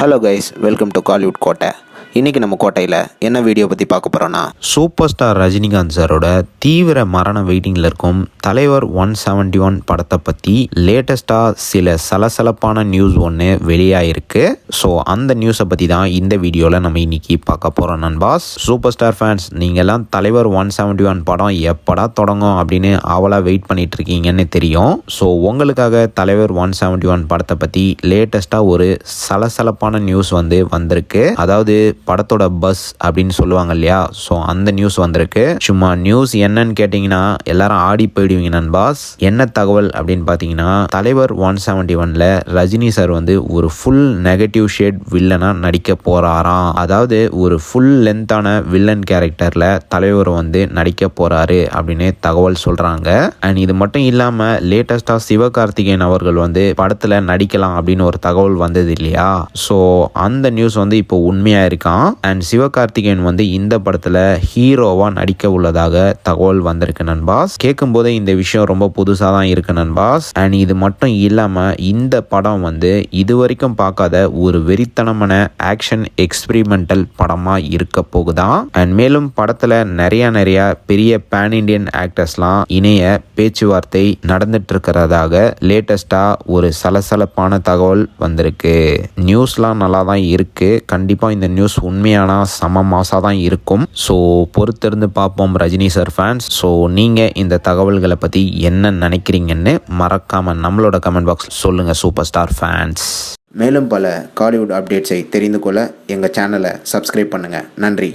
Hello guys, welcome to Kollywood கோட்டை. இன்றைக்கி நம்ம கோட்டையில் என்ன வீடியோ பற்றி பார்க்க போகிறோன்னா, சூப்பர் ஸ்டார் ரஜினிகாந்த் சாரோட தீவிர மரண வெயிட்டிங்கில் இருக்கும் தலைவர் 171 படத்தை பற்றி லேட்டஸ்ட்டாக சில சலசலப்பான நியூஸ் ஒன்று வெளியாகிருக்கு. ஸோ அந்த நியூஸை பற்றி தான் இந்த வீடியோவில் நம்ம இன்றைக்கி பார்க்க போகிறோம் நண்பாஸ். சூப்பர் ஸ்டார் ஃபேன்ஸ், நீங்கள்லாம் தலைவர் 171 படம் எப்படா தொடங்கும் அப்படின்னு ஆவலாக வெயிட் பண்ணிட்டு இருக்கீங்கன்னு தெரியும். ஸோ உங்களுக்காக தலைவர் 171 படத்தை பற்றி லேட்டஸ்ட்டாக ஒரு சலசலப்பான நியூஸ் வந்திருக்கு. அதாவது படத்தோட பஸ் அப்படின்னு சொல்லுவாங்க இல்லையா, ஸோ அந்த நியூஸ் வந்திருக்கு. சும்மா நியூஸ் என்னன்னு கேட்டிங்கன்னா எல்லாரும் ஆடி போயிடுவீங்க நண்பாஸ். என்ன தகவல் அப்படின்னு பார்த்தீங்கன்னா, தலைவர் 171ல ரஜினி சார் ஒரு ஃபுல் நெகட்டிவ் ஷேட் வில்லனா நடிக்க போறாராம். அதாவது ஒரு ஃபுல் லென்த்தான வில்லன் கேரக்டர்ல தலைவர் நடிக்க போறாரு அப்படின்னு தகவல் சொல்றாங்க. அண்ட் இது மட்டும் இல்லாம லேட்டஸ்டா சிவகார்த்திகேயன் அவர்கள் படத்துல நடிக்கலாம் அப்படின்னு ஒரு தகவல் வந்தது இல்லையா, ஸோ அந்த நியூஸ் இப்போ உண்மையா இருக்கான். அண்ட் சிவகார்த்திகேயன் இந்த படத்துல ஹீரோவா நடிக்க உள்ளதாக தகவல் வந்திருக்கு நண்பாஸ். கேட்கும் போதே இந்த விஷயம் ரொம்ப புதுசா தான் இருக்கு நண்பாஸ். அண்ட் இது மட்டும் இல்லாம இந்த படம் இதுவரைக்கும் பார்க்காத ஒரு வெறித்தனமான ஆக்ஷன் எக்ஸ்பெரிமெண்டல் படமா இருக்க போகுதான். அண்ட் மேலும் படத்துல நிறைய பெரிய பேன் இண்டியன் ஆக்டர்ஸ்லாம் இணைய பேச்சுவார்த்தை நடந்துட்டு இருக்கிறதாக லேட்டஸ்டா ஒரு சலசலப்பான தகவல் வந்திருக்கு. நியூஸ்லாம் நல்லா தான் இருக்கு. கண்டிப்பா இந்த நியூஸ் உண்மையானா சம மாசா தான் இருக்கும். ஸோ பொறுத்திருந்து பார்ப்போம் ரஜினி சார் ஃபேன்ஸ். ஸோ நீங்க இந்த தகவல்களை பத்தி என்ன நினைக்கிறீங்கன்னு மறக்காம நம்மளோட கமெண்ட் பாக்ஸ் சொல்லுங்க சூப்பர் ஸ்டார் ஃபேன்ஸ். மேலும் பல காலிவுட் அப்டேட்ஸை தெரிந்து கொள்ள எங்கள் சேனலை சப்ஸ்கிரைப் பண்ணுங்கள். நன்றி.